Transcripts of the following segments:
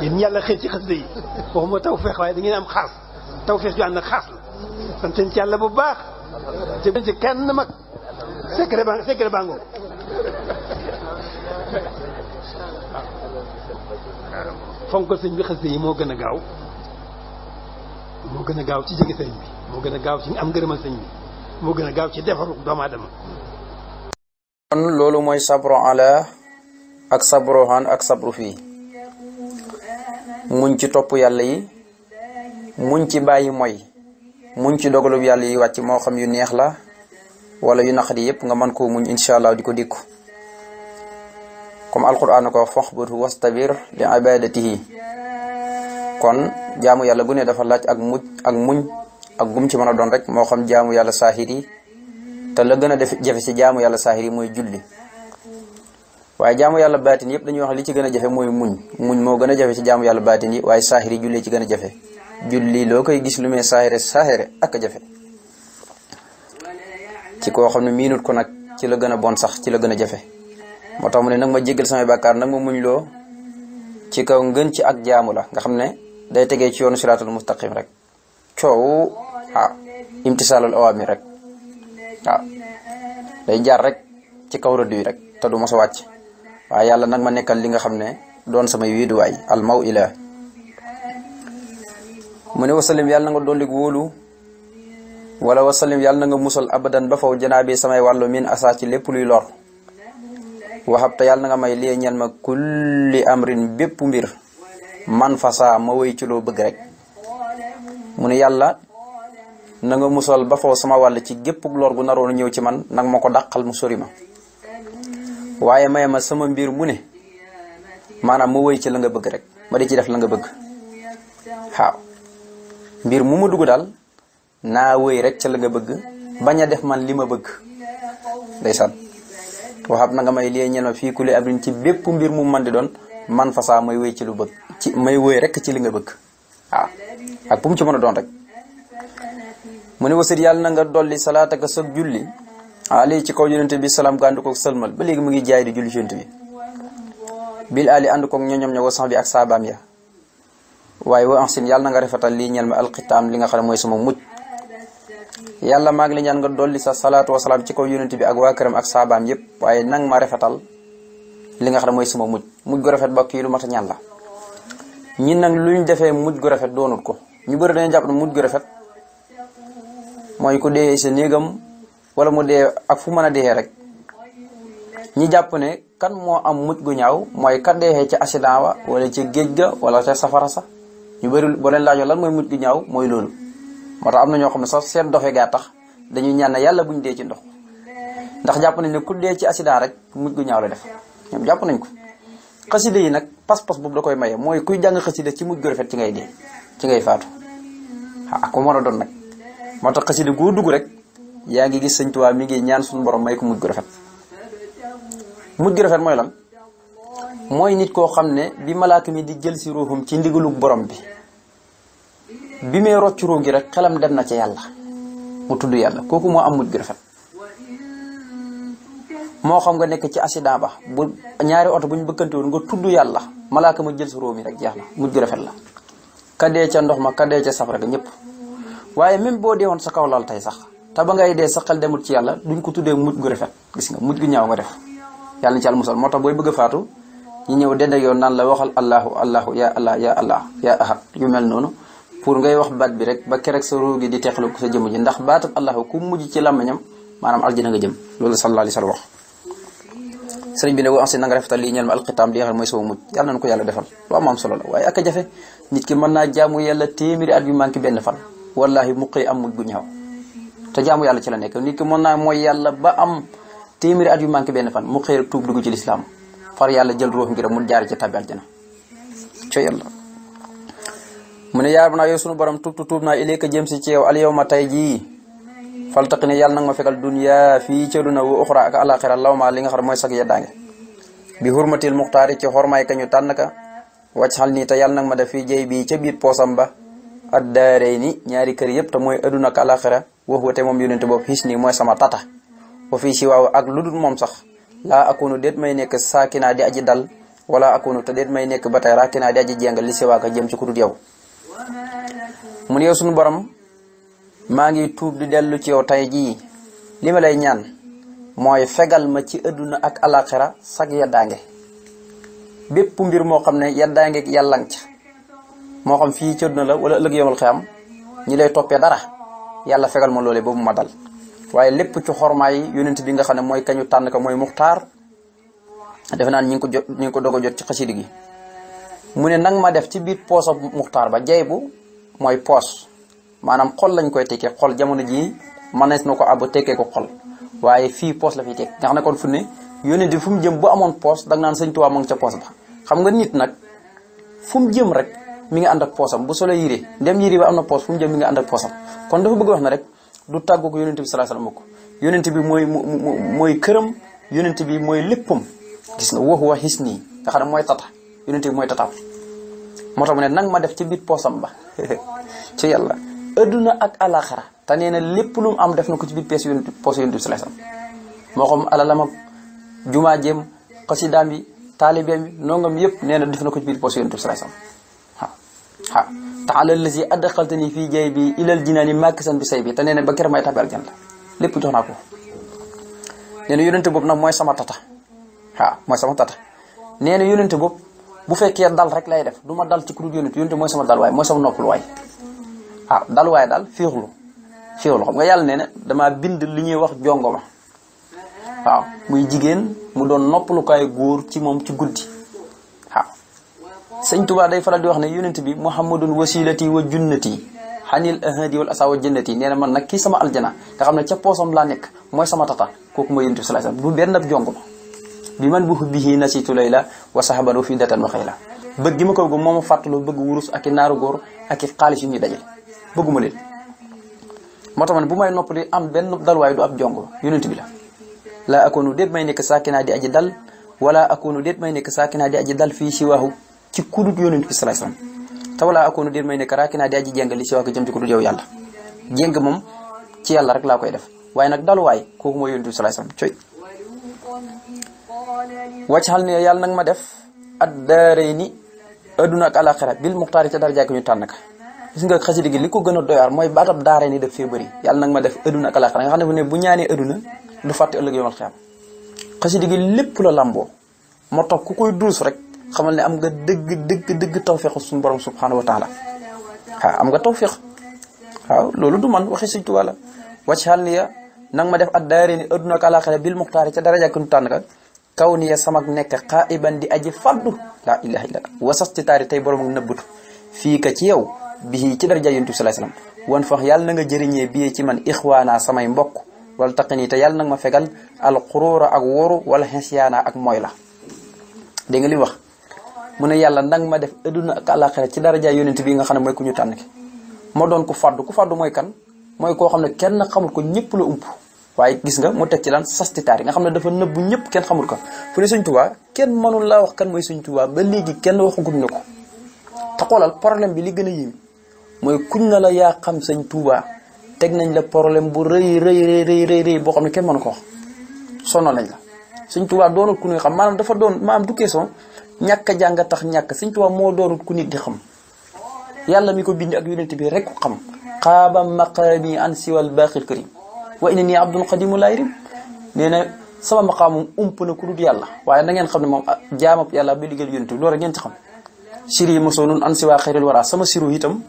yéen yàlla xëy ci xasida yi waxuma tawfeex waaye da ngeen am xaas tawfeex ju ànd ak xaas la sant ci yàlla bu baax te ci kenn mag secret bango fonkal sëñ bi xasida yi moo gën a gaaw ci jege sëñ bi moo gën a gaaw ci am ngërëmal sëñ bi moo gën a gaaw ci defaru doomu aadama. kon loolu mooy sabru ala ak sabru han ak sabru fii muñ ci topp yàlla yi muñ ci bàyyi moy muñ ci dogalub yàlla yi wàcc moo xam yu neex la wala yu naqadi yëpp nga mën koo muñ incha allah di ko dikku comme alquran ko faxbut wastabir li ibadatihi kon jaamu yàlla gu ne dafa laaj ak muñ ak gum ci mën a doon rek moo xam jaamu yàlla saahir yi te la gën a jafe ci jaamu yàlla saahir yi mooy julli waaye jaamu yàlla baatin yëpp dañuy wax li ci gën a jafe mooy muñ moo gën a jafe ci jaamu yàlla baatin yi waaye saahir yi julli ci gën a jafe julli loo koy gis lu mee saahire ak a jafe ci koo xam ne miinut ko nag ci la gën a bon sax ci la gën a jafe moo tax mu ne nag ma jéggal samay bàkkaar nag ma muñ loo ci kaw ngën ci ak jaamu la nga xam ne day tegee ci yoonu siraatul mustaqim rek coow imtisaalul awaamir rek day jaar rek ci kaw rëdd yi rek te du mos a wàcc waaye yàlla nag ma nekkal li nga xam ne doon samay wéeduwaay al maw ila mu ne wasalim yàlla na nga dollig wóolu wala wasalim yàlla na nga musal abadan ba faw janaabi samay wàllu min asa ci lépp luy lor waxab te yàlla na nga may lie ñel ma kulli amrin bépp mbir man fasa ma woy ci loo bëgg rek mu ne yàlla na nga musal ba faw sama wàll ci gépp lor gu naroon ñëw ci man nag ma ko dàqal mu sori ma waaye may ma sama mbir mu ne maanaam ma woy ci la nga bëgg rek ma di ci def la nga bëgg waaw mbir mu ma dugg daal naa woy rek ca la nga bëgg bañ a def man li ma bëgg ndeysaan waxab na nga may lie ñel ma fii kulli abrin ci bépp mbir mu man di doon man fa saa may woy ci lu bëgg ci may woy rek ci li nga bëgg waaw ak bu mu ci mën a doon rek mu ne wasit yàlla na nga dolli salaataka sag julli ali ci kaw yonente bi salaam ga ànd koog sëlmal ba léegi mu ngi jaay di julli ci yonente bi bil ali ànd koog ñoñom ña wa sax bi ak saabaam ya waaye wa ansin yàlla na nga rafetal lii ñel ma alxitaam li nga xam ne mooy sama mujj yàlla maa ngi la ñaan nga dolli sa salaatu wasalaam ci kaw yonente bi ak waa këram ak saabaam yëpp waaye nang ma rafetal li nga xam ne mooy sama mujj gu rafet bokk yi lu mat a ñaan la ñi nag luñ defee mujj gu rafet doonut ko ñu bëri dañuy jàpp ne mujj gu rafet mooy ku dee sa néegam wala mu dee ak fu mën a dee rek ñi jàpp ne kan moo am mujj gu ñaaw mooy ka dee ca accident wa wala ca géej ga wala ca safara sax ñu bëri boo leen laajoo lan mooy mujj gu ñaaw mooy loolu moo tax am na ñoo xam ne sax seen doxe gaa tax dañuy ñaan yàlla buñ dee ci ndox ndax jàpp nañ ne ku dee ci accident rek mujj gu ñaaw la def ñoom jàpp nañ ko xasida yi nag pas-pas boobu da koy maye mooy kuy jàng xasida ci mujj gu rafet ci ngay dee ci ngay faatu ku mën a doon nag moo tax xasida goo dugg rek yaa ngi gis sëñ Tuubaa mi ngi ñaan suñu borom may ko mujj gu rafet mujj gu rafet mooy lan mooy nit koo xam ne bi malaaka mi di jël si ruuxum ci ndigalu borom bi may rocc ruu gi rek xelam dem na ci yàlla mu tudd yàlla kooku moo am mujj gu rafet moo xam nga nekk ci accident ba bu ñaari oto bu ñu bëkkante woon nga tudd yàlla malaaka ma jël sa ruu mi rek jeex na mujj gu rafet la kadee ca ndox ma kadee ca safara ga ñëpp waaye même boo dee woon sa kaw lal tey sax te ba ngay dee sa xel demul ci yàlla duñ ko tuddee mujj gu rafet gis nga mujj gu ñaaw nga def yàlla na ci yàlla musal moo tax booy bëgg a faatu ñi ñëw dend ak yoon naan la waxal allahu ya allah ya allah ya ahad yu mel noonu pour ngay wax baat bi rek ba kerek sa ruu gi di teexalu ko sa jëmm ji ndax baatat allahu ku mujj ci làmmiñam maanaam aljana nga jëm loolu sallallahu alayhi wa sallam wax sëriñ bi ne wa ansi na nga rafetal lii ñeel ma alxitaam li nga xam ne mooy sama mujj yàlla nañu ko yàlla defal lu am solo la waaye ak a jafe nit ki mën naa jaamu yàlla téeméeri at yu manqué benn fan wallahi mu xëy am mujj gu ñaaw te jaamu yàlla ci la nekk nit ki mën naa mooy yàlla ba am téeméeri at yu manqué benn fan mu xëy rek tuub dugg ci lislaam far yàlla jël ruux ngir mu jaar ci tabi aljana co yàlla mu ne yaa naa yow sunu borom tuub naa ilayka jëm si ci yow al yawma tey jii faltaqi ne yàlla nag ma fekkal dunya fii ca duna wa uxra ak alaxira lawma li nga xam ne mooy sag yeddaange bi hurmatil muxtaari ci xormaay ka ñu tànn ka wàcc xal nii te yàlla nag ma def fii jëy bii ca biir poosam ba addaarey ni ñaari kër yëpp te mooy aduna ak alaxira wax wate moom yonente boobu xis nii mooy sama tata wa fii si waaw ak lu dul moom sax laa akunu déet may nekk saakinaa di aji dal wala akunu te déet may nekk ba tey raakinaa di aji jengal li siwaaka jëm ci ku dul yow. mu ne yow suñu borom maa ngi tuub di dellu ci yow tey jii li ma lay ñaan mooy fegal ma ci adduna ak alaxira sag yaddaange bépp mbir moo xam ne yaddaange yàllang ca moo xam fii ci adduna la wala ëllëg yomal xiyam ñi lay toppee dara yàlla fegal ma loolee boobu ma dal waaye lépp ci xormaay yonent bi nga xam ne mooy kañu tànn ko mooy muxtaar defe naan ñi ngi ko doog a jot ci xasida gi mu ne nang ma def ci biir poosa muxtaar ba jay bu mooy poos maanaam xol lañ koy tekkee xol jamono jii mënees na ko ab tekkee ko xol waaye fii poos la fiy tekk nga xam ne kon fu ne yonent bi fu mu jëm bu amoon poos danga naan sëñ Tuubaa mu ngi ca poos ba xam nga nit nag fu mu jëm rek mi ngi ànd ak poosam bu solo yére ndem yére ba am na poos fu mu jëm mi ngi ànd ak poosam kon dafa bëgg wax na rek du tàggu ko yonent bi sallallahu alayhi wasallam ko yonent bi mooy këram yonent bi mooy léppam gis nga wax wa xis nii nga xam ne mooy tata yonent bi mooy tataam moo tax mu ne nang ma def ci biir poosam ba ci yàlla adduna ak alaxara te nee na lépp lu mu am def na ko ci biir poos yonent bi sallallahu alayhi wasallam moo xam alalam ak jumaa jéem xasidaam bi taalibeem bi nongam yëpp nee na def na ko ci biir poos yonent bi sallallahu alayhi wasallam taala lazi adxaltani fii jay bi ilal jinaani màkkisan bi say bi te nee na ba kër may tabi aljanna lépp jox naa ko nee na yonente boobu nag mooy sama tata mooy sama tata nee na yonente boobu bu fekkee dal rek lay def du ma dal ci ku dul yonente mooy sama dal waay mooy sama nopplu waay dal waay daal féexlu xam nga yàlla nee na damaa bind li ñuy wax jongoma muy jigéen mu doon noppalukaay góor ci moom ci guddi sëñ Tuubaa day faral di wax ne yonent bi muhammadun wasilati wa junnati xanil ahadi wal asa wa jannati nee na man nag kii sama aljana nga xam ne ca poosam laa nekk mooy sama tata kooku mooy yonent bi sallallahu alayhi wasallam du benn ab jong ma bi man bu bihi nasitu layla wa sahaban wa fi datan wa xëyla bëgg gi ma ko bëgg moo ma fàttaloo bëgg wurus ak i naaru góor ak i xaalis yu ñuy dajale bëgguma leen moo tax man bu may noppali am benn dalwaay du ab jong yonent bi la laa akoonu déet may nekk saakinaa di aji dal wala akoonu déet may nekk saakinaa di aji dal fii si waaxu ci kudut yonent bi sallallahu alayhi wasallam te wala akoonu déet may nekk raakinaa di aji jéng li si waaxu jëm ci kudut yow yàlla jéng moom ci yàlla rek laa koy def waaye nag daluwaay kooku mooy yonent bi sallallahu alayhi wasallam coy wàcc xal ne yàlla nag ma def ad daaray ni adduna ak alaxira bil muxtaari ca daraja ko ñu tànn ka gis nga xasida gi li ko gën a doyaar mooy baatab daaray ni def fee bëri yàlla nag ma def adduna ak alaxira nga xam ne bu ne bu ñaanee adduna du fàtte ëllëg yomal xiyam xasida gi lépp la lamboo moo tax ku koy duus rek xamal ne am nga dëgg tawfeex suñu borom subhanahu wa taala am nga tawfeex loolu du man waxi Sëñ Tuubaa la wàcc xal ni ya nang ma def ad daaray ni adduna ak alaxira bil muxtaari ca daraja ko ñu tànn ka kaw ni ya samak nekk xaiban di aji faddu laa ilaha illallah wasas ci taari tey borom ak nëbbatu fii ka ci yow bii ci daraja yonent bi sallallahu alayhi wasallam wan fax yàlla na nga jëriñee bii ci man ixwaana samay mbokk wala taqini te yàlla nag ma fegal alxuróora ak woru wala xensiyaana ak mooy la dégg nga li wax mu ne yàlla nag ma def adduna ak àlaxira ci daraja yonent bi nga xam ne mooy ku ñu tànn ki moo doon ku faddu mooy kan mooy koo xam ne kenn xamul ko ñëpp la ump waaye gis nga mu teg ci lan sastitaar yi nga xam ne dafa nëbbu ñëpp kenn xamul ko fu ne Sëñ Tuubaa kenn mënul laa wax kan mooy Sëñ Tuubaa ba léegi kenn waxagut na ko te xoolal problème bi li gën a yéem mooy kuñ na la yaa xam Sëñ Tuubaa teg nañ la problème bu rëy boo xam ne kenn mënu ko wax sonal nañ la Sëñ Tuubaa doonul ku ñuy xam maanaam dafa doon maanaam du question ñàkk a jàng tax ñàkk Sëñ Tuubaa moo doonul ku nit di xam yàlla mi ko bind ak yonent bi rek ko xam xaaba maqaami an siwal baaxil karim wa inna nii abdul xadimu laa yërim nee na sama maqaamum ump na ku dul yàlla waaye na ngeen xam ne moom jaamab yàlla ba liggéeyal yonent bi loolu rek ngeen ci xam siri yi mosoo nun an si waa xayril wara sama siru itam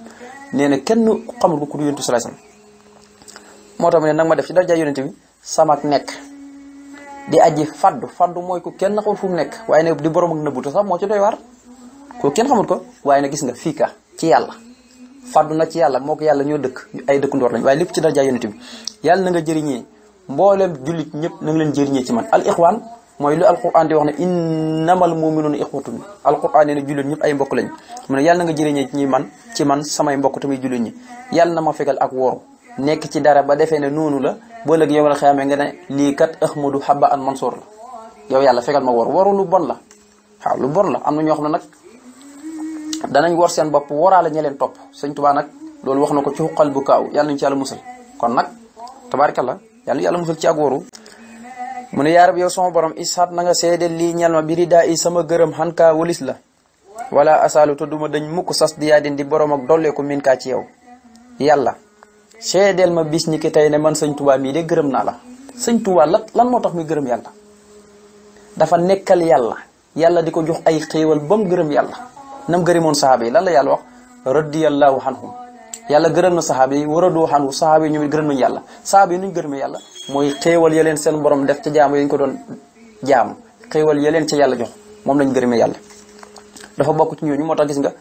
nee na kenn xamul ko ku dul yonent bi sallallahu alayhi wasallam moo tax mu ne nag ma def ci daraja yonent bi samak nekk di aji faddu mooy ko kenn xamul fu mu nekk waaye nag di borom ak nëbbuta sax moo ci doy waar ko kenn xamul ko waaye nag gis nga fii ka ci yàlla faddu na ci yàlla moo ko yàlla ñoo dëkk ay dëkkandoor lañ waaye lépp ci daraja yonent bi yàlla na nga jëriñee mboolem jullit ñëpp na nga leen jëriñee ci man al ixwaan mooy lu alquran di wax ne innamal mu'minuuna ixwatun alquran nee na jullit ñëpp ay mbokk lañ mu ne yàlla na nga jëriñee ci man samay mbokk tamit jullit ñi yàlla na ma fegal ak wóoru nekk ci dara ba defee ne noonu la boo léegi yow la xamee nga ne lii kat ahmadu habba an mansour la yow yàlla fegal ma waru lu bon la waaw lu bon la am na ñoo xam ne nag danañ war seen bopp waraale ña leen topp Sëñ Tuubaa nag loolu wax na ko ci xuqal bu kaaw yàlla nañu ci yàlla musal kon nag tabaarkalla yàlla musal ci ak waru mu ne yaa rab yow sama borom ishaat na nga seede lii ñel ma biri daa i sama gërëm xankaa walis la wala asaalu te duma dañ mukk sas di yaa din di borom ak dolleeku min kaa ci yow yàlla seedeel ma bis ni ki tey ne man sëñ Tuubaa mii de gërëm naa la. sëñ Tuubaa lan moo tax muy gërëm yàlla dafa nekkal yàlla di ko jox ay xéewal ba mu gërëm yàlla nam gërëmoon saxaaba yi lan la yàlla wax radiyallahu anhum yàlla gërëm na saxaaba yi waradu anhu saxaaba yi ñu gërëm nañu yàlla saxaaba yi nuñ gërëmee yàlla mooy xéewal ya leen seen borom def ca jaamu yañ ko doon jaamu xéewal ya leen ca yàlla jox moom lañ gërëmee yàlla dafa bokk ci ñooñu moo tax gis nga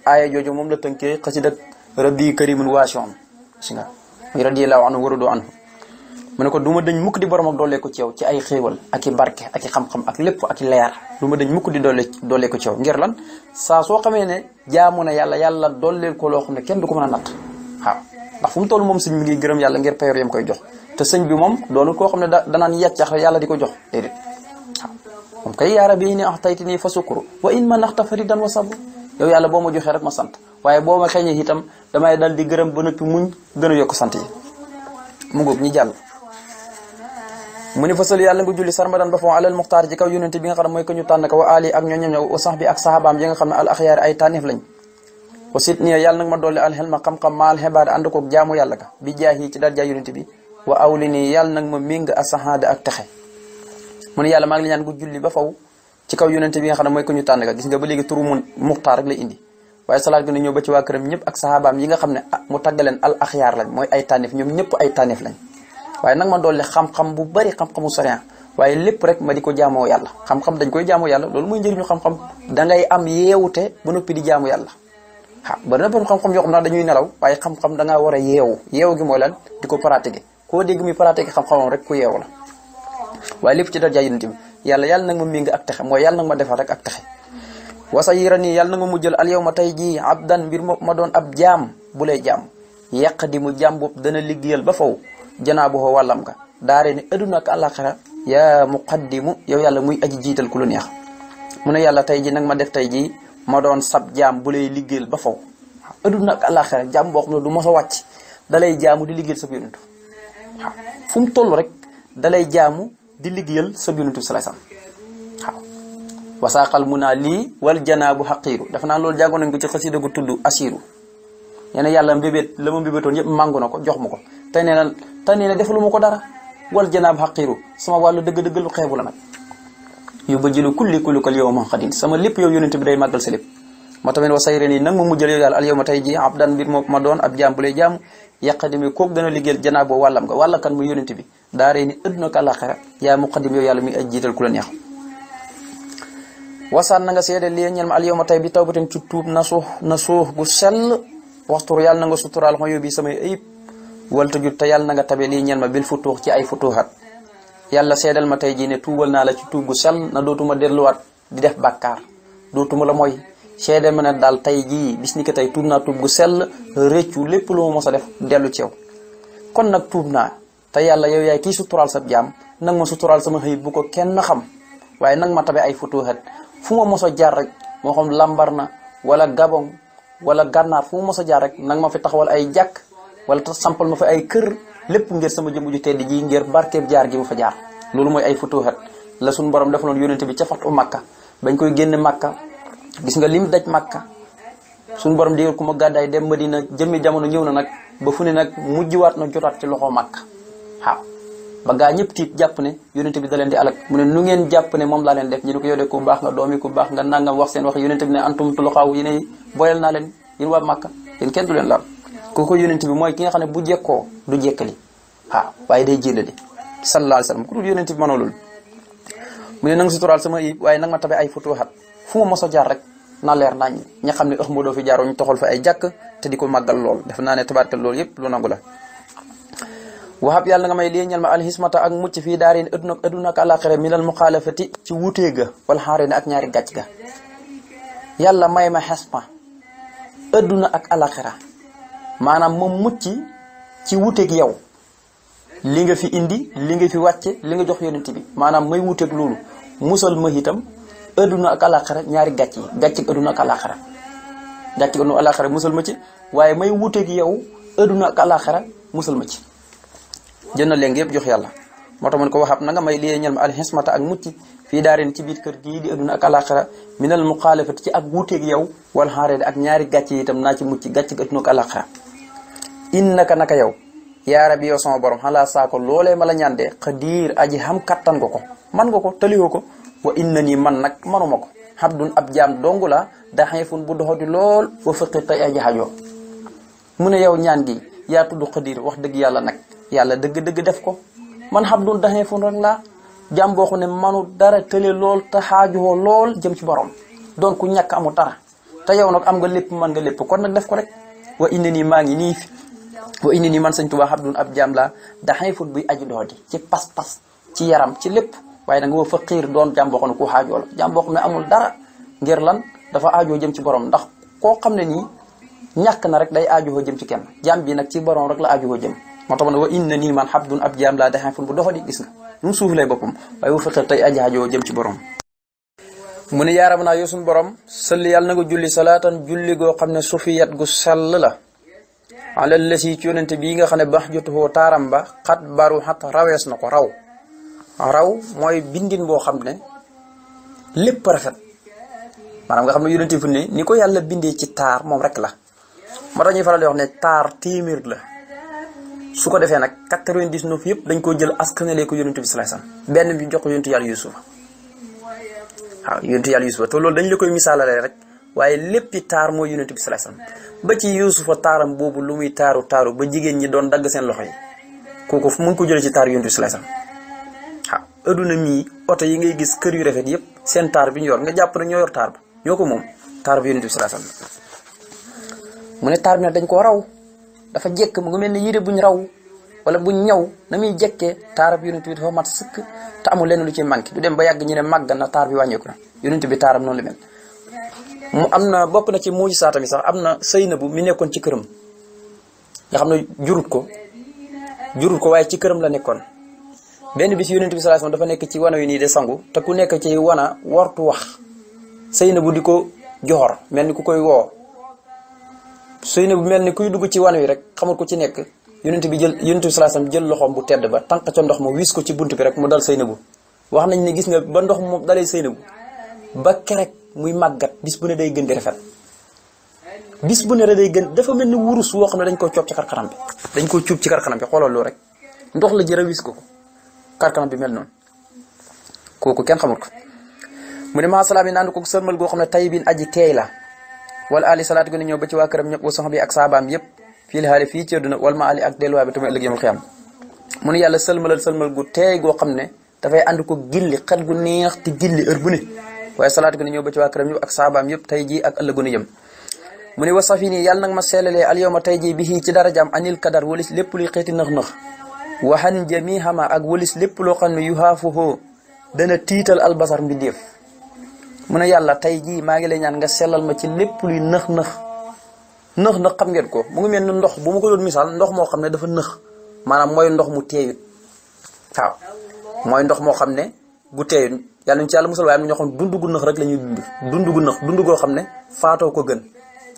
aaya jooju moom la tënkee xasida rabbi karimun waasi'un gis nga muy radiyallahu anhu waradu anhu mu ne ko du ma dañ mukk di borom ak doolee ko ci yow ci ay xéewal ak i barke ak i xam-xam ak lépp ak i leer du ma dañ mukk di doolee ko ci yow ngir lan saa soo xamee ne jaamu na yàlla dooleel ko loo xam ne kenn du ko mën a natt waaw ndax fu mu toll moom sëñ mi ngi gërëm yàlla ngir payor yam koy jox te sëñ bi moom doonul koo xam ne danaan yàccax yàlla di ko jox déedéet waaw moom kay yaara bi ni axtayti nii fa sukuru wa in ma naxta faridan wa sabr yow yàlla boo ma joxee rek ma sant waaye boo ma xeeñee itam damay dal di gërëm ba noppi muñ gën a yokk sant yi mu ngoog ñi jàll mu ni fasal yàlla nga julli sarmadan ba foo alal muxtaar ci kaw yonente bi nga xam ne mooy ko ñu tànn ko wa ali ak ñooñam ñëw wa sax bi ak sahabaam yi nga xam ne al axyaari ay tànneef lañ wa sit nii yàlla nag ma dolli alxelma xam-xam maal xibaar ànd koog jaamu yàlla ga bi jaahi ci darja yonente bi wa awli nii yàlla nag ma méng a saxaada ak texe mu ni yàlla maa ngi la ñaan nga julli ba faw ci kaw yonente bi nga xam ne mooy ko ñu tànn ka gis nga ba léegi turu mu muxtaar rek lay indi waaye salaat gi na ñëw ba ci waa këram ñëpp ak sahabaam yi nga xam ne mu taggaleen al axyaar lañ mooy ay tànneef ñoom ñëpp ay tànneef lañ waaye nag ma dolli xam-xam bu bari xam-xamu sariya waaye lépp rek ma di ko jaamoo yàlla xam-xam dañ koy jaamoo yàlla loolu mooy njëriñu xam-xam dangay am yeewute ba noppi di jaamu yàlla bari na borom xam-xam yoo xam ne dañuy nelaw waaye xam-xam dangaa war a yeewu gi mooy lan di ko pratiquer koo dégg muy pratiquer xam-xamam rek ku yeewu la waaye lépp ci darja yonent bi yàlla nag ma méng ak texe mooy yàlla nag ma defal rek ak texe wasa yira nii yàlla nag ma mujjal al yow ma tey jii abdan mbir ma doon ab jaam bu lay jaam yàq di mu jaam boobu dana liggéeyal ba faw janaa boo wàllam nga daare ni adduna ak àllaaxira yaa muqaddimu yow yàlla muy aji jiital ku lu neex mu ne yàlla tey ji nag ma def tey ji ma doon sab jaam bu lay liggéeyal ba faw adduna ak àllaaxira jaam boo xam ne du mos a wàcc dalay jaamu di liggéeyal sa yonent waaw fu mu toll rek dalay jaamu di liggéeyal sa yonent sallallahu alayhi wasallam waaw wasaaqal mu naa lii wal janaabu xaqiiru dafa naa loolu jàngoon nañ ko ci xasida gu tudd asiru nee na yàlla mbébét la ma mbébétoon yëpp màngu na ko jox ma ko te nee na defalu ma ko dara wal janaab xaqiiru sama wàllu dëgg-dëgg lu xeebu la nag yu ba jilu kullikal yow ma xadin sama lépp yow yonent bi day màggal sa lépp moo tamit wa sayre nii nag ma mujjal yow yàlla al yow ma tey ji abdan mbir ma doon ab jaam bu lay jaamu yàqadimi kooku dana liggéeyal janaab boo wàllam nga wàlla kan mu yonent bi daaree ni adduna ak àllaaxira yaa muqaddim yow yàlla muy aj jiital ku la neex wasaan na nga seede lii ñel ma al yow ma tey bi tawbatin ci tuub na suux gu sell waxtur yàlla na nga suturaal xo yow bi samay ayib walta jut te yàlla na nga tabe lii ñel ma bil futuux ci ay futuuxat yàlla seedal ma tey jii ne tuubal naa la ci tuub gu sell na dootuma delluwaat di def bàkkaar dootuma la mooy seedal ma ne daal tey jii bis ni ko tey tuub naa tuub gu sell réccu lépp lu ma mos a def dellu ci yow kon nag tuub naa te yàlla yow yaay kii suturaal sa jaam nag ma suturaal sama xëyit bu ko kenn xam waaye nag ma tabe ay futuuxat fu ma mos a jaar rek moo xam lambar na wala gabon wala gànnaar fu ma mos a jaar rek nag ma fi taxawal ay jàkk wala te sampal ma fa ay kër lépp ngir sama jëmm ju tedd ji ngir barkeeb jaar gi ma fa jaar loolu mooy ay futuuxat la suñu borom defaloon yonente bi ca fatu makka bañ koy génne makka gis nga lim daj makka suñu borom digal ku ma gàddaay dem Madina jëmmi jamono ñëw na nag ba fu ne nag mujjiwaat na jotaat ci loxo makka waaw ba gaa ñëpp tiit jàpp ne yonente bi da leen di alak mu ne nu ngeen jàpp ne moom laa leen def ñu ne ko yow de ku baax nga doomi ku baax nga nangam wax seen wax yonente bi ne antum tuluxaaw yi ne boyal naa leen yéen waa makka yéen kenn du leen laal kooku yonent bi mooy ki nga xam ne bu jekkoo du jekkali waaye day jëlale sallallahu alayhi wasallam ku dul yonent bi mënoo loolu mu ne nanga suturaal sama ayib waaye nag ma tabe ay futuuxat fu ma mos a jaar rek na leer nañ ña xam ne Ahmadou fi jaaroo ñu toxal fa ay jàkk te di ko màggal lool def naa ne tabaarkal loolu yëpp lu nangu la waxab yàlla nga may lii ñal ma alxismata ak mucc fii daarin adduna ak àllaaxira minal muxaalafati ci wutee ga wala xaare ne ak ñaari gàcc ga yàlla may ma xesma adduna ak àllaaxira maanaam ma mucc ci wuteeg yow li nga fi indi li nga fi wàcce li nga jox yonent bi maanaam may wuteeg loolu musal ma itam adduna ak àllaaxira ñaari gàcc yi gàcc adduna ak àllaaxira gàcc adduna ak àllaaxira musal ma ci waaye may wuteeg yow adduna ak àllaaxira musal ma ci jënd leen yëpp jox yàlla moo tax mu ne ko waxab na nga may lii ñel ma alxismata ak mucc fii daareen ci biir kër gii di adduna ak alaxira minal muxaalafati ci ak wuuteeg yow wal xaareede ak ñaari gàcce yi itam naa ci mucc gàcc ga adduna ak alaxira innaka naka yow yaa rabbi yow sama borom xalaa saako loolee ma la ñaandee xadiir aji xam kattan nga ko man nga ko taliwoo ko wa inna nii man nag manuma ko xabdun ab jaam dongu la daxeefun bu doxati lool wa fëqi tay aji xajoo mu ne yow ñaan gi yaa tudd xadiir wax dëgg yàlla nag yàlla dëgg-dëgg def ko man xabdun daxeefun rek laa jaam boo xam ne manu dara tële lool te xaajoo lool jëm ci borom doon ku ñàkk amu dara te yow nag am nga lépp man nga lépp kon nag def ko rek wa inna nii maa ngi nii wa inna nii man Sëñ Tuubaa xabdun ab jaam laa daxeefun buy aji doxati ci pas-pas ci yaram ci lépp waaye nag wa faqiir doon jaam boo xam ne ku xaajoo la jaam boo xam ne amul dara ngir lan dafa aajoo jëm ci borom ndax koo xam ne nii ñàkk na rek day aajoo jëm ci kenn jaam bi nag ci borom rek la aajoo jëm moo tax ma ne wa inna nii man xabdun ab jaam laa daxeefun bu doxati gis nga nu mu suuf lay boppam waaye wa faqiir tey aji aajoo jëm ci borom mu ne yaaram naa yow suñu borom sëlli yàlla na nga julli salaatan julli goo xam ne sufiyat gu sell la alal la si ci yonente bii nga xam ne bax jotuwoo taaram ba xat baru xat rawees na ko raw mooy bindin boo xam ne lépp rafet maanaam nga xam ne yonente fu ne ni ko yàlla bindee ci taar moom rek la moo tax ñuy faral di wax ne taar téeméer la su ko defee nag 99 yëpp dañ koo jël askanale ko yonente bi sallallahu alayhi wasallam benn bi jox ko yonente yàlla Yuusufa waaw yonente yàlla Yuusufa te loolu dañ la koy misaalale rek waaye léppi taar mooy yonente bi sallallahu alayhi wasallam ba ci Yuusufa taaram boobu lu muy taaru ba jigéen ñi doon dagg seen loxo yi kooku mu ngi ko jëlee ci taar yonente bi sallallahu alayhi wasallam adduna mii oto yi ngay gis kër yu rafet yëpp seen taar bi ñu yor nga jàpp ne ñoo yor taar ba ñoo ko moom taar bi yonente bi sallallahu alayhi wasallam mu ne taar bi nag dañ koo raw dafa jekk mu ngi mel ne yére buñ raw wala buñ ñaw na muy jekkee taar bi yonente bi dafa mat sëkk te amul lenn lu ci manqué du dem ba yàgg ñu ne màgg na taar bi wàññeeku na yonente bi taaram noonu la mel mu am na bokk na ci muuji saatami sax am na Seynabu mi nekkoon ci këram nga xam ne jurut ko waaye ci këram la nekkoon benn bis yonente bi sallallahu alayhi wasallam dafa nekk ci wana wi nii de sangu te ku nekk ci wana wartu wax Seynabu di ko joxor mel ni ku koy woo Seynabu mel ni kuy dugg ci wana wi rek xamul ko ci nekk yonente bi sallallahu alayhi wasallam jël loxoom bu tedd ba tànq ca ndox ma wis ko ci bunt bi rek mu dal Seynabu wax nañ ne gis nga ba ndox mu dalee Seynabu ba kerek muy màggat bis bu ne day gën di rafet bis bu ne day gën dafa mel ni wurus woo xam ne dañ koo coob ci karkanam bi dañ koo cuub ci karkanam bi xoolal loolu rek ndox la jëra wis ko karkanam bi mel noonu kooku kenn xamul ko mu ne maa salaam yi naan ko sërmal goo xam ne tay bin aji teey la wala ali salaatu gën a ñëw ba ci waa këram ñëpp wa sox bi ak saabaam yëpp fii la xaale fii ci àdduna wala ma ali ak delluwaay bi tamit ëllëg yamul xiyam mu ne yàlla sëlmal gu teey goo xam ne dafay ànd ko gilli xet gu neex te gilli heure bu ne waaye salaatu gën a ñëw ba ci waa këram ñëpp ak saabaam yëpp tey jii ak ëllëgu nu jëm mu ne wa safini yàlla nag ma seelalee al yawma tey jii bi ci darajaam anil kadar walis lépp luy xeeti nëx-nëx waxan jami xama ak walis lépp loo xam ne yu xaafuhoo dana tiital albasar mbindéef mu ne yàlla tey jii maa ngi lay ñaan nga sellal ma ci lépp luy nëx-nëx xam ngeen ko mu ngi mel ni ndox bu ma ko doon misaal ndox moo xam ne dafa nëx maanaam mooy ndox mu teeyut waaw mooy ndox moo xam ne gu teeyut yàlla ñu ci yàlla musal waaye am na ñoo xam ne dund gu nëx rek la ñuy dund gu nëx dund goo xam ne faatoo ko gën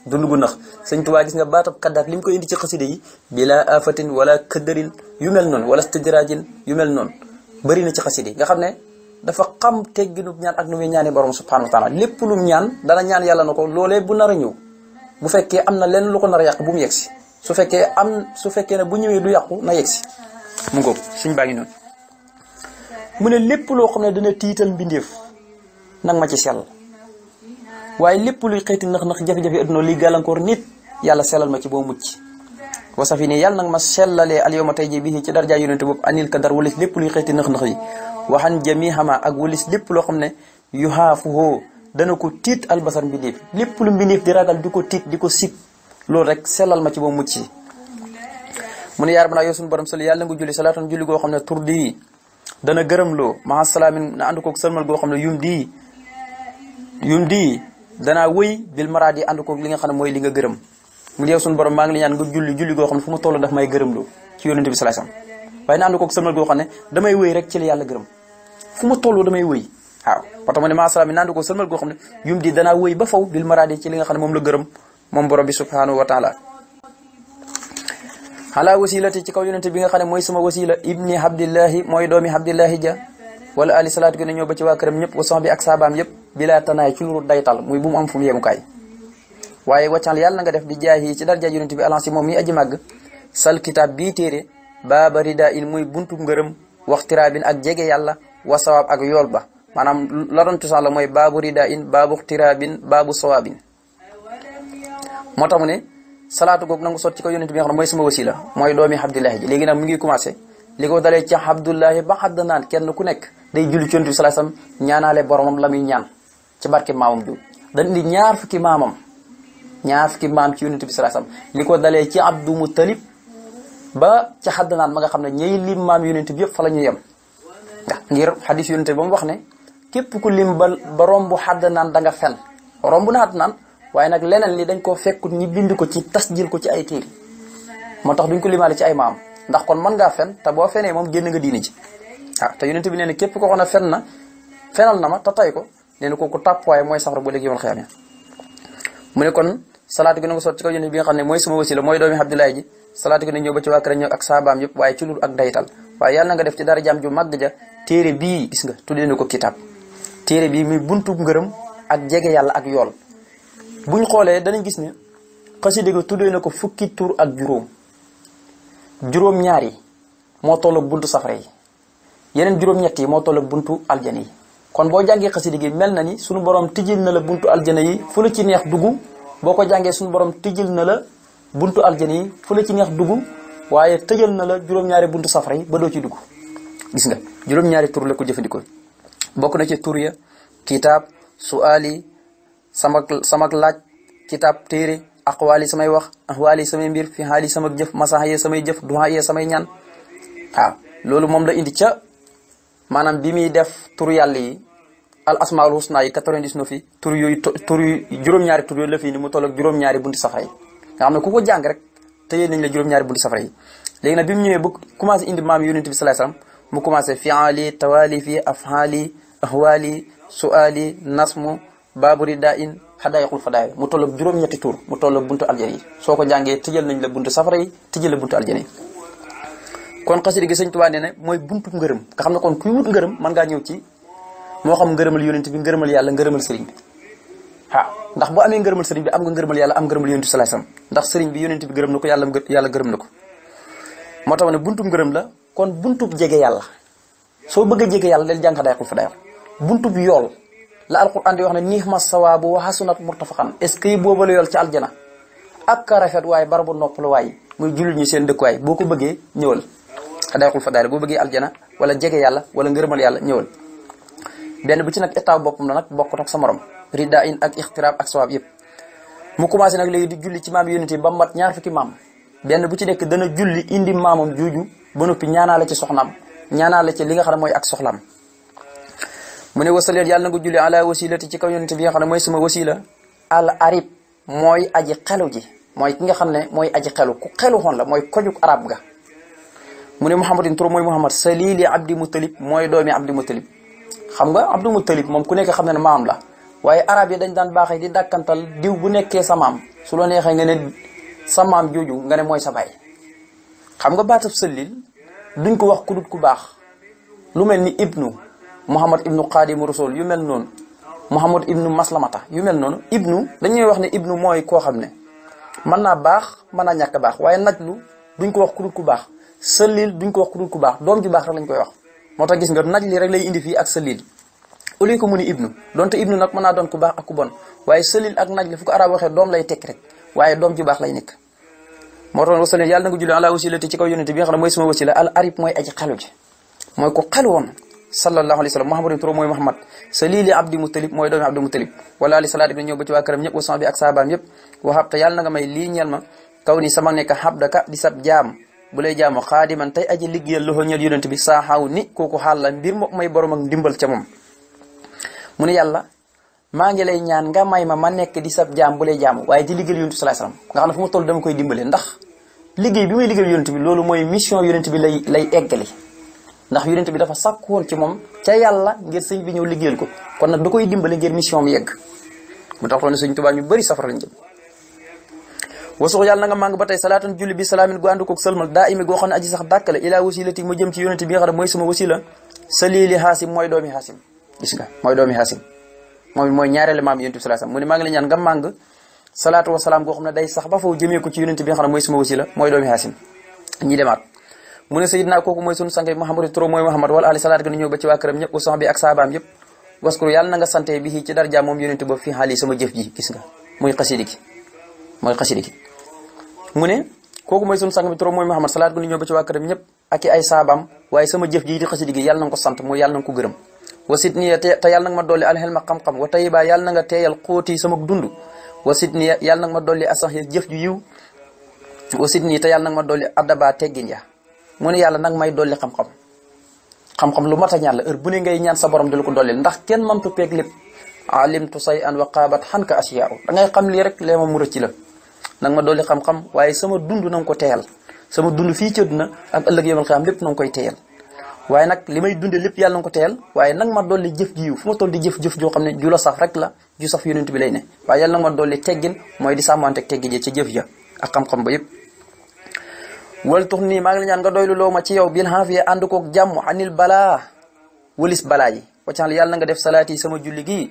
dund gu nëx Sëñ Tuubaa gis nga baatab kaddaat li mu koy indi ci xasida yi bila afatin wala këddarin yu mel noonu wala stidrajin yu mel noonu bëri na ci xasida yi nga xam ne dafa xam tegginu ñaan ak nu muy ñaani borom subhanahu wa taala lépp lu mu ñaan dana ñaan yàlla na ko loolee bu nar a ñëw bu fekkee am na lenn lu ko nar a yàq bu mu yegsi su fekkee ne bu ñëwee du yàqu na yegsi mu ngoog suñ baa ngi noonu mu ne lépp loo xam ne dana tiital mbindeef nag ma ci sell waaye lépp luy xeeti nax-nax jafe-jafe adduna liy gàllankoor nit yàlla sellal ma ci boo mucc wasafi nii yàlla nag ma sellalee al yawma tey ji bii ci darja yonente boobu anil kadar walis lépp luy xeeti nax-nax yi waxan jami xama ak walis lépp loo xam ne yu xaafuhoo dana ko tiit albasar mbindeef lépp lu mbindeef di ragal di ko tiit di ko sib loolu rek sellal ma ci boo mucc mu ne yaar banaa yow suñu borom sali yàlla nga julli salaatan julli goo xam ne tur di dana gërëm loo maa salaamin na ànd koog sëlmal goo xam ne yum di danaa wëy bil maraad yi ànd koog li nga xam ne mooy li nga gërëm mu yow suñu borom maa ngi la ñaan nga julli goo xam ne fu mu toll daf may gërëm loo ci yonente bi sallallahu alayhi wasallam waaye na ànd koog sëlmal goo xam ne damay wëy rek ci li yàlla gërëm fu mu toll damay wëy waaw parce que mu ne maa salaamin na ànd koog sëlmal goo xam ne yum di danaa wëy ba faw bil maraad yi ci li nga xam ne moom la gërëm moom borom bi subhanahu wa taala ala wasilati ci kaw yonente bi nga xam ne mooy sama wasila ibni abdillahi mooy doomi abdillahi ja wala ali salaatu gi ne ñëw ba ci waa këram ñëpp wa sox bi ak saabaam yëpp bilaa tanaay ci lu daytal muy bu mu am fu mu yemukaay waaye waccal yàlla na nga def di jaayi ci darja yonente bi alansi moom mi aji màgg sal kitaab bii téere baaba rida in muy buntu ngërëm waxtiraabin ak jege yàlla wa sawaab ak yool ba maanaam la doon cosaan la mooy baabu rida in baabu xtiraabin baabu sawaabin moo tax mu ne salaatu googu nangu sot ci ko yonente bi nga xam ne mooy sama wasila mooy doomi abdullahi ji léegi nag mu ngi commencé li ko dalee ci abdullahi ba xadd naan kenn ku nekk day julli ci yonente bi sallallahu alayhi wasallam ñaanaale boromam la muy ñaan ci barke maamam ju dañ indi ñaar fukki maam ci yonente bi sallallahu alayhi wasallam li ko dalee ci abdu mutalib ba ci xadd naan ma nga xam ne ñey lim maam yonente bi yëpp fa la ñu yem ndax ngir xadis yonente bi ba mu wax ne képp ku lim ba romb xadd naan da nga fen romb na xadd naan waaye nag leneen li dañ koo fekkut ñi bind ko ci tasjil ko ci ay téere moo tax duñ ko limaale ci ay maam ndax kon mën ngaa fen te boo fenee moom génn nga diini ji te yonente bi nee na képp ko xam ne fenal na ma te tay ko nee na kooku tàpp waaye mooy safara ba léegi yomal xiyaam mu ne kon salaatu gi na nga sot ci kaw yonente bi nga xam ne mooy sama wasila mooy doomi Abdoulaye ji salaatu gi na ñëw ba ci waa kër ñëw ak saabaam yëpp waaye ci lul ak daytal waaye yàlla na nga def ci dara jaam ju màgg ja téere bii gis nga tuddee na ko kitaab téere bii muy buntu ngërëm ak jege yàlla ak yool buñ xoolee danañ gis ne xasida gi tuddee na ko fukki tur ak juróom-ñaar yi moo toll ak buntu safara yi yeneen juróom-ñett yi moo toll ak buntu aljana yi kon boo jàngee xasida gi mel na ni suñu borom tijjil na la buntu aljana yi fu la ci neex dugg boo ko jàngee suñu borom tijjil na la buntu aljana yi fu la ci neex dugg waaye tëjal na la juróom-ñaari buntu safara yi ba doo ci dugg gis nga juróom-ñaari tur la ko jëfandikoo bokk na ci tur ya kitaab suali samak laaj kitaab téere aqwaali samay wax ahwaali samay mbir fi haali sama jëf masaha yee samay jëf duha yee samay ñaan waaw loolu moom la indi ca maanaam bi muy def tur yàlla yi al asmaul husna yi 99 yi tur yu juróom-ñaari tur yooyu la fii ni mu toll ak juróom-ñaari bunti safara yi nga xam ne ku ko jàng rek tëjee nañ la juróom-ñaari bunti safara yi léegi nag bi mu ñëwee bu commencé indi maam yonent bi sallallahu alayhi wasallam mu commencé fi'ali tawalifi af'ali ahwali suali nasmu baabu rida in xadaayiqul fadaay mu toll ak juróom-ñetti tur mu toll ak buntu aljana yi soo ko jàngee tëjal nañ la buntu safara yi tëjal la buntu aljana yi kon xasida gi sëñ Tuubaa nee na mooy buntu ngërëm nga xam ne kon kuy wut ngërëm mën ngaa ñëw ci moo xam ngërëmal yonent bi ngërëmal yàlla ngërëmal sëriñ bi ndax boo amee ngërëmal sëriñ bi am nga ngërëmal yàlla am ngërëmal yonent bi sallallahu alayhi wasallam ndax sëriñ bi yonent bi gërëm na ko yàlla gërëm na ko moo tax ne buntu ngërëm la kon buntu jege yàlla soo bëgg a jege yàlla del jàng xadaayiqul fadaay buntu bi yool la alquran di wax ne nihma sawaabu wa hasunat murtafaqan est-ce que booba la yool ci aljana ak ka rafet waaye barabu noppalu waay muy jullit ñi seen dëkkuwaay boo ko bëggee ñëwal xadaayiqul fadaay boo bëggee aljana wala jege yàlla wala ngërëmal yàlla ñëwal benn bu ci nag état boppam la nag bokkut ak sa morom rida in ak ixtiraab ak sawaab yëpp mu commencé nag léegi di julli ci maam yonent yi ba mat ñaar fukki maam benn bu ci nekk dana julli indi maamam juuju ba noppi ñaanaale ci soxnaam ñaanaale ci li nga xam ne mooy ak soxlaam mu ne wasaleen yàlla na nga julli ala wasilati ci kaw yonent bi nga xam ne mooy sama wasila al arib mooy aji xelu ji mooy ki nga xam ne mooy aji xelu ku xelu xoon la mooy kojuk arab ga mu ne muhammadin tur mooy muhammad salili abdi mutalib mooy doomi abdi mutalib xam nga abdi mutalib moom ku nekk xam ne ne maam la waaye arab yi dañ daan baaxee di dàkkantal diw bu nekkee sa maam su la neexee nga ne sa maam jooju nga ne mooy sa baay xam nga baatab salil duñ ko wax ku dut ku baax lu mel ni ibnu muhammad ibnu xaadimu rasul yu mel noonu muhammad ibnu maslamata yu mel noonu ibnu dañuy wax ne ibnu mooy koo xam ne mën naa baax mën naa ñàkk baax waaye najlu duñ ko wax ku dut ku baax salil duñ ko wax ku dut ku baax doom ju baax rek lañ koy wax moo tax gis nga naj li rek lay indi fii ak salil au lieu que mu ni ibnu donte ibnu nag mën naa doon ku baax ak ku bon waaye salil ak naj li fu ko arab waxee doom lay tekki rek waaye doom ju baax lay nekk moo tax wasaleen yàlla na nga julli ala wasilati ci kaw yonente bi nga xam ne mooy sama wasila al arib mooy aji xelu ji mooy ko xelu woon sallallahu alayhi wa sallam muhammadin turo mooy muhammad salili abdi mutalib mooy doomi abdi mutalib wala ali salaat bi ñëw ba ci waa këram ñëpp wasan bi ak saabaam yëpp waxab te yàlla na nga may lii ñeel ma kaw ni sama nekk xabdaka di sab jaam bu lay jaamu xaadiman tey aji liggéeyal loxo ñeel yonente bi saa xaw ni kooku xaal la mbir moom may borom ak ndimbal ca moom mu ne yàlla maa ngi lay ñaan nga may ma nekk di sab jaam bu lay jaamu waaye di liggéeyal yonente bi sallallahu alayhi wasallam nga xam ne fu ma toll dama koy dimbale ndax liggéey bi may liggéeyal yonente bi loolu mooy mission yonente bi lay eggali ndax yonent bi dafa sàkku woon ci moom ca yàlla ngir sëñ bi ñëw liggéeyal ko kon nag da koy dimbale ngir mission mi yegg mu tax ne sëñ Tuubaa ñu bëri safara lañ jëm wasux yàlla na nga màng ba tey salaatan julli bi salaamin gu ànd koog sëlmal daa imi goo xam ne aji sax dàkkale ilaa wasilati ma jëm ci yonente bi nga xam ne mooy sama wasila salili xaasim mooy doomi xaasim gis nga mooy doomi xaasim moom mooy ñaareelu maam yonente bi sallallahu alayhi wasallam mu ne maa ngi la ñaan nga màng salaatu wasalaam goo xam ne day sax ba faw jëmee ko ci yonente bi nga xam ne mooy sama wasila mooy doomi xaasim ñi demaat mu ne sayidna kooku mooy sunu sang Muhammadu turo mooy Muhammad wala ali salaat gën a ñëw ba ci waa këram ñëpp usan bi ak saabaam yëpp waskuru yàlla na nga sante bi ci darja moom yonente ba fi xaali sama jëf ji gis nga muy xasidi gi mooy xasidi gi mu ne kooku mooy sunu sang bi turo mooy Muhammad salaat gën a ñëw ba ci waa këram ñëpp ak i ay saabaam waaye sama jëf ji di xasidi gi yàlla na nga ko sant mooy yàlla na nga ko gërëm wasit niya te yàlla na nga ma dolli alxelma xam-xam wa tayiba yàlla na nga teeyal xóoti sama dund wasit niya yàlla na nga ma dolli asax ya jëf ju yiw wasit nii te yàlla nag ma dolli addaba teggin ya mu ne yàlla nag may dolli xam-xam lu mat a ñaan la heure bu ne ngay ñaan sa borom di la ko dollil ndax kenn mëntu peeg lépp alimtu say an wa qaabat xan ka asiyaau da ngay xam lii rek lee ma mu rëcc la nag ma dolli xam-xam waaye sama dund na nga ko teeyal sama dund fii ci àddina ak ëllëg yomal xiyaam lépp na nga koy teeyal waaye nag li may dunde lépp yàlla na nga ko teeyal waaye nag ma dolli jëf ji yiw fu ma toll di jëf-jëf joo xam ne ju la saf rek la ju saf yonent bi lay ne waaye yàlla nag ma dolli teggin mooy di sàmmanteeg teggin ci jëf ja ak xam-xam ba yëpp wal tux nii maa ngi la ñaan nga doylu loo ma ci yow bil xaafiya ànd koog jàmm anil balaa walis balaa yi waccaxal yàlla na nga def salaati sama julli gi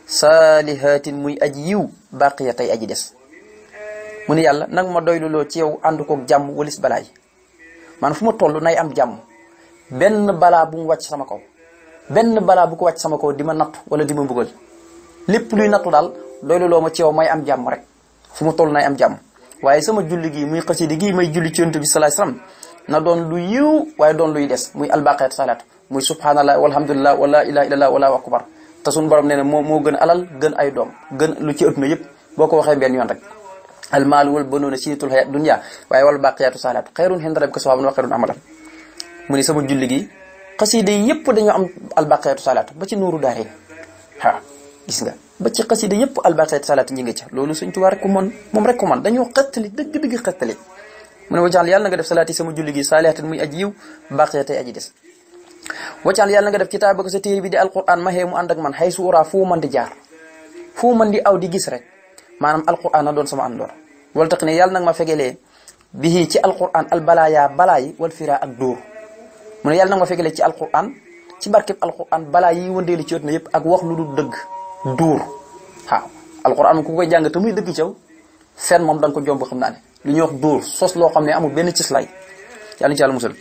saalihaatin muy aji yiw baqiya tey aji des mu ne yàlla nag ma doylu loo ci yow ànd koog jàmm walis balaa yi man fu ma toll nay am jàmm benn balaa bu mu wàcc sama kaw benn balaa bu ko wàcc sama kaw di ma nattu wala di ma mbugal lépp luy nattu daal doylu loo ma ci yow may am jàmm rek fu ma toll nay am jàmm waaye sama julli gi muy xasida gi may julli ci yonent bi sallallahu alayhi wasallam na doon lu yiw waaye doon luy des muy albaqiyat salaat muy subhanallah walhamdulillah wala ilaha illallah wala akbar te suñu borom nee na moo gën alal gën ay doom gën lu ci ëpp na yëpp boo ko waxee benn yoon rek almaal wal banuuna zinatul hayat dunya waaye wal baqiyatu salaat xayrun inda rabbika sawaabun wa xayrun amalan mu ni sama julli gi xasida yi yëpp dañoo am albaqiyatu salaat ba ci nuuru daari waaw gis nga ba ci xasida yëpp albaqiyatu salaat ñi nga ca loolu Sëñ Tuubaa rek ko mën moom rek ko mën dañoo xettali dëgg-dëgg xettali mu ne wajaal yàlla na nga def salaati sama julli gi saalihatan muy aji yiw baqiya tey aji des wajaal yàlla nga def kitaabaka sa téere bi di alquran ma xee mu ànd ak man xay suuraa fu man di jaar fu man di aw di gis rek maanaam alquran na doon sama àndoor wala tax ne yàlla nag ma fegelee bii ci alquran albalaaya balaa yi wal fira ak dóor mu ne yàlla nag ma fegelee ci alquran ci barkeb alquran balaa yi wëndeelu ci ëtt na yëpp ak wax lu dul dëgg dóor waaw alquran ku koy jàng te muy dëgg caw fen moom da nga ko jomb xam naa ne lu ñuy wax dóor sos loo xam ne amul benn cislaay yàlla ci yàlla musal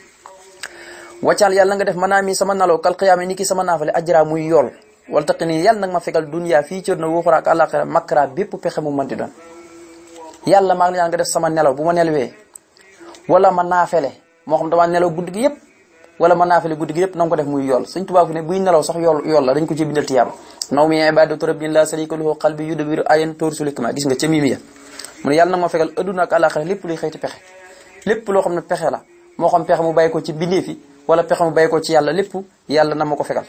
waccaal yàlla nga def manaami sama naloo kal xiyaama ni ki sama naafale ajra muy yool wala taqi nii yàlla nag ma fegal dunya fii ci na waxura ak àllaaxira makra bépp pexe mu mënti doon yàlla maa ngi ñaan nga def sama nelaw bu ma nelwee wala ma naafele moo xam dama nelaw guddi gi yëpp wala ma naafele guddi gi yëpp na nga ko def muy yool Sëñ Tuubaa ne buy nelaw sax yool la dañ ko ci bindal tiyaaba naw mi ibadatu rabbin la sharika lahu qalbi yudabbiru ayan torsulikma gis nga ca mimi ya mu ne yàlla nag ma fegal adduna ak àllaaxira lépp luy xëyti pexe lépp loo xam ne pexe la moo xam pexe mu bàyyi ko ci bindee fi wala pexe mu bàyyi ko ci yàlla lépp yàlla na ma ko fegal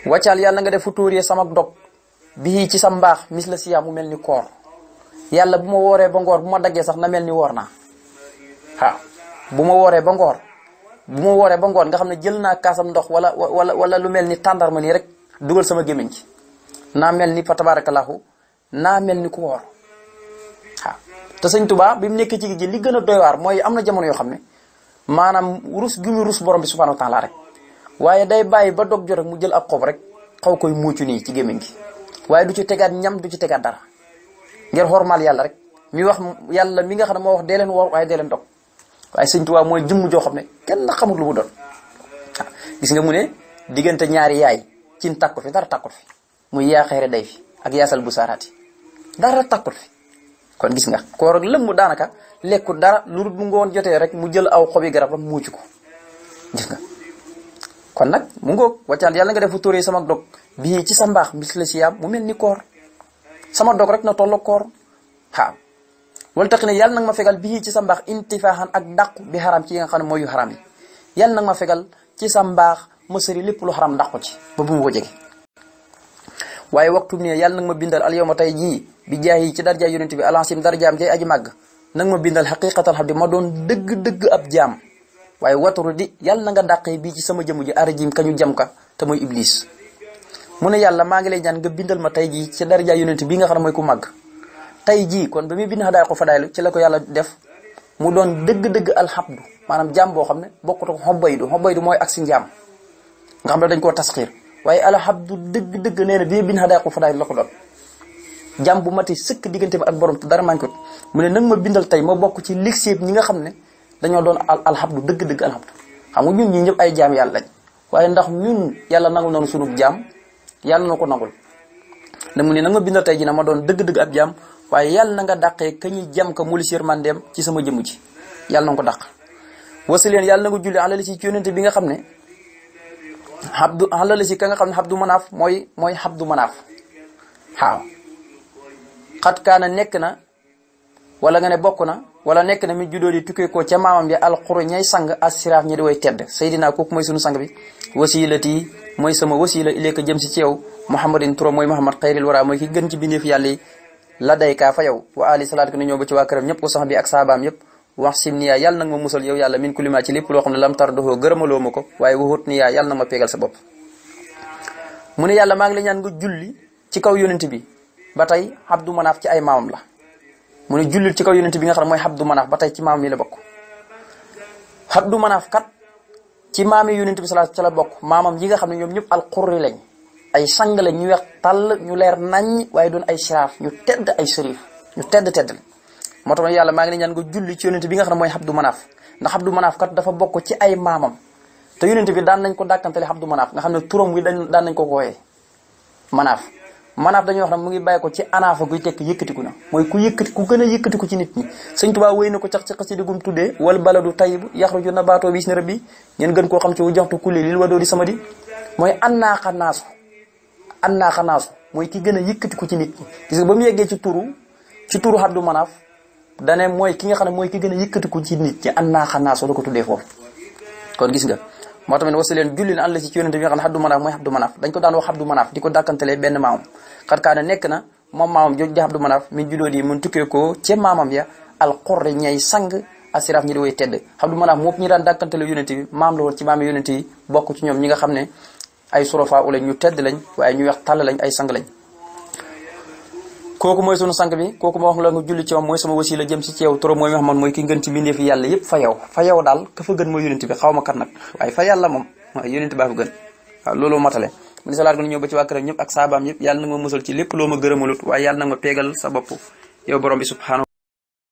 wàccaal yàlla nga def futuuree sama dog bii ci sa mbaax mis la siyaa mu mel ni koor yàlla bu ma wooree ba ngoor bu ma daggee sax na mel ni woor naa waaw bu ma wooree ba ngoor nga xam ne jël naa kaasam ndox wala lu mel ni tàndarma nii rek dugal sama gémmiñ ci naa mel ni fa tabarakallahu naa mel ni ku woor waaw te Sëñ Tuubaa bi mu nekk ci gi li gën a doy waar mooy am na jamono yoo xam ne maanaam rus gi mu rus borom bi subhanahu wa taala rek waaye day bàyyi ba dog jot rek mu jël ab xob rek xaw koy muucu nii ci gémmiñ gi waaye du ci tegaat ñam du ci tegaat dara ngir xormaal yàlla rek mi wax yàlla mi nga xam ne moo wax dee leen woor waaye dee leen dog waaye Sëñ Tuubaa mooy jëmm joo xam ne kenn xamul lu mu doon waaw gis nga mu ne diggante ñaari yaay cin tàkkut fi dara tàkkut fi muy yaa xeere day fi ak yaasal bu saaraati dara tàkkut fi kon gis nga koor ak lëmm daanaka lekkut dara lu dul bu ngoon jotee rek mu jël aw xobi garab rek muucu ko gis nga kon nag mu ngoog wàccaal yàlla nga def fu tóoree sama dog bii ci sa mbaax bis la si yaam mu mel ni koor sama dog rek na tollo koor waaw wala tax ne yàlla nag ma fegal bii ci sa mbaax intifaaxan ak dàqu bi xaram ci yi nga xam ne mooy yu xaram yi yàlla nag ma fegal ci sa mbaax ma sëri lépp lu xaram dàqu ci ba bu mu ko jege waaye waxtu ne yàlla nag ma bindal al yawma tey jii bi jaay yi ci darja yonent bi alansim darjaam jay aji màgg nag ma bindal xaqiqatal xam di ma doon dëgg-dëgg ab jaam waaye waturu di yàlla na nga dàqee bii ci sama jëmm ji arajim kañu jam ka te mooy iblis mu ne yàlla maa ngi lay ñaan nga bindal ma tey jii ci darja yonent bi nga xam ne mooy ku màgg tey jii kon ba muy bind Hadaa'iqu Fadaa'il ci la ko yàlla def mu doon dëgg-dëgg alxabdu maanaam jaam boo xam ne bokkut ak xobaydu mooy ak si njaam nga xam ne dañ koo tasxiir waaye alxabdu dëgg-dëgg nee na bi muy bind Hadaa'iqu Fadaa'il la ko doon jaam bu mati sëkk diggante bi ak borom te dara manqué mu ne nag ma bindal tey ma bokk ci ligseeb ñi nga xam ne dañoo doon alxabdu dëgg-dëgg alxabdu xam nga ñun ñi ñëpp ay jaam yàlla lañ waaye ndax ñun yàlla nangul noonu sunub jaam yàlla na ko nangul ne mu ne nag ma bindal tey ji na ma doon dëgg-dëgg ab jaam waaye yàlla na nga dàqee ka ñuy jam ka muli sir mandeem ci sama jëmm ji yàlla na nga ko dàq wasi leen yàlla na nga julli alali si ci yonente bi nga xam ne xabdu alali si ka nga xam ne xabdu manaaf mooy xabdu manaaf waaw xat kaana nekk na wala nga ne bokk na wala nekk na mi juddoo di tukkee ko ca maamam ya alxuru ñay sang asiraaf ñi di way tedd Seydina kooku mooy sunu sang bi wasilati mooy sama wasila ilayka jëm si ci yow muhammadin turam mooy muhammad xayril wara mooy ki gën ci bindeef yàlla yi la daykaa fa yow wa ali salaat ko ne ñëw ba ci waa këram ñëpp ko sax bi ak saabaam yëpp wax sim niyaa yàlla nag ma musal yow yàlla min kulima ci lépp loo xam ne lam tar doxoo gërëmaloo ma ko waaye waxut niyaa yàlla nag ma peegal sa bopp mu ne yàlla maa ngi la ñaan nga julli ci kaw yonent bi ba tey Abdu Manaaf ci ay maamam la mu ne jullil ci kaw yonent bi nga xam ne mooy Abdu Manaaf ba tey ci maamam yi la bokk Abdu Manaaf kat ci maami yonent bi salaat ca la bokk maamam yi nga xam ne ñoom ñëpp alxurri lañ ay sang lañ ñu weex tàll ñu leer naññ waaye doon ay siraaf ñu tedd ay sërif ñu tedd moo tax yàlla maa ngi leen ñaan nga julli ci yonent bi nga xam ne mooy Abdu Manaaf ndax Abdu Manaaf kat dafa bokk ci ay maamam te yonent bi daan nañ ko dàkkantale Abdu Manaaf nga xam ne turam wi daan nañ ko wooyee Manaaf dañuy wax ne mu ngi bàyyi ko ci anaafa guy tekk yëkkatiku na mooy ku gën a yëkkatiku ci nit ñi Sëñ Tuubaa wéy na ko cax ci xasida gum tuddee wal baladu tayyibu yaxruju nabaatoo bi isni rabbi ngeen gën koo xam ci wu joxtu kulli lil wadoo di samadi mooy annaaxa naasu mooy ki gën a yëkkatiku ci nit ñi gis nga ba mu yeggee ci turu Abdu Manaaf dane mooy ki nga xam ne mooy ki gën a yëkkatiku ci nit ñi annaaxa naasu la ko tuddee foofu kon gis nga moo tamit wasi leen julli na àll si ci yonente bi nga xam ne Abdu Manaaf mooy Abdu Manaaf dañ ko daan wax Abdu Manaaf di ko dàkkantalee benn maamam xat kaa ne nekk na moom maamam jooju di Abdu Manaaf min juddoo di mun tukkee ko ca maamam ya alxurri ñay sang asiraaf ñi di way tedd Abdu Manaaf moom ñi daan dàkkantalee yonente bi maam la woon ci maami yonente yi bokk ci ñoom ñi nga xam ne ay surafa u lañ ñu tedd lañ waaye ñu weex tàll lañ ay sang lañ kooku mooy sunu sang bi kooku ma wax la nga julli ci moom mooy sama wasila jëm si ci yow turam mooy Muhammad mooy ki ngën ci mbindeef yi yàlla yëpp fa yow daal ka fa gën mooy yonent bi xaw ma kat nag waaye fa yàlla moom waaye yonent baa fa gën waaw loolu matale mu ne salaat ko ñëw ba ci waa këram ñëpp ak saabaam yëpp yàlla na nga musal ci lépp loo ma gërëmalut waaye yàlla na nga peegal sa bopp yow borom bi subhanahu